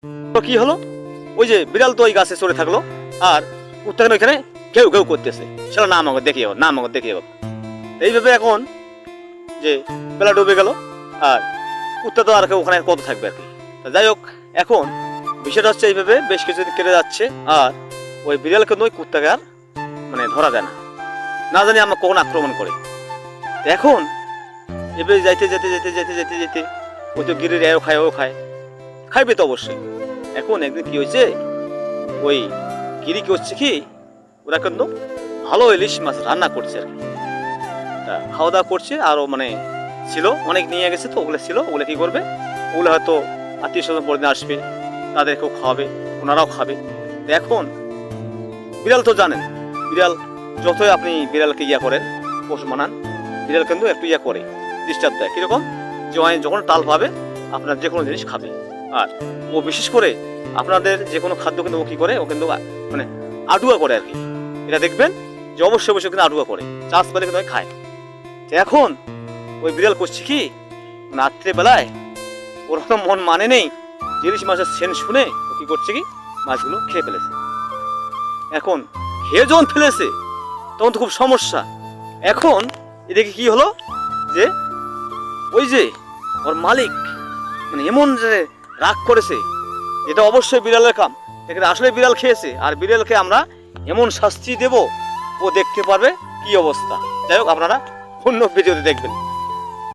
তো কি হলো, ওই যে বিড়াল তো ওই গাছে চড়ে থাকলো, আর কুত্তা কেন ওইখানে কেউ কেউ করতেছে, সেটা না আমাকে দেখিয়ে না আমাকে দেখিয়ে। এইভাবে এখন যে বেলা ডুবে গেল, আর কুত্তা তো আর কেউ ওখানে কত থাকবে আর কি। যাই হোক, এখন বিষয়টা হচ্ছে এইভাবে বেশ কিছুদিন কেটে যাচ্ছে, আর ওই বিড়ালকে ওই কুত্তাকে আর মানে ধরা যায় না, না জানি আমরা কখন আক্রমণ করে। এখন এবারে যাইতে যেতে যেতে যেতে যেতে যেতে ওই তো গিরির এও খায় ও খায়, খাইবে তো অবশ্যই। এখন একদিন কি হয়েছে, ওই গিরি কি হচ্ছে কি, ওরা কিন্তু ভালো ইলিশ মাছ রান্না করছে আর কি, খাওয়া দাওয়া করছে। আরও মানে ছিল অনেক নিয়ে গেছে, তো ওগুলো ছিল, ওগুলো কি করবে, ওগুলো হয়তো আত্মীয় স্বজন পরে আসবে, তাদেরকেও খাওয়াবে, ওনারাও খাবে। এখন বিড়াল তো জানেন, বিড়াল যতই আপনি বিড়ালকে ইয়া করেন, পশু মানান, বিড়াল কিন্তু একটু ইয়া করে, ডিস্টার্ব দেয়। কীরকম, যে যখন টাল পাবে আপনার যে কোনো জিনিস খাবে। আর ও বিশেষ করে আপনাদের যে কোনো খাদ্য কিন্তু ও কী করে, ও কিন্তু মানে আডুয়া করে আর কি। এটা দেখবেন যে অবশ্যই অবশ্যই কিন্তু আডুয়া করে, চাষ পেলে কিন্তু খায়। এখন ওই বিড়াল করছে কি, রাত্রেবেলায় ওর তো মন মানে নেই, ইলিশ মাছের সেন শুনে ও কি করছে কি, মাছগুলো খেয়ে ফেলেছে। এখন খেয়ে যখন ফেলেছে তখন তো খুব সমস্যা। এখন এদিকে কি হলো, যে ওই যে ওর মালিক মানে এমন যে রাগ করেছে, এটা অবশ্যই বিড়ালের কাম, এখানে আসলে বিড়াল খেয়েছে, আর বিড়ালকে আমরা এমন শাস্তি দেব, ও দেখতে পারবে কি অবস্থা। যাই হোক, আপনারা অন্য ভিডিওতে দেখবেন।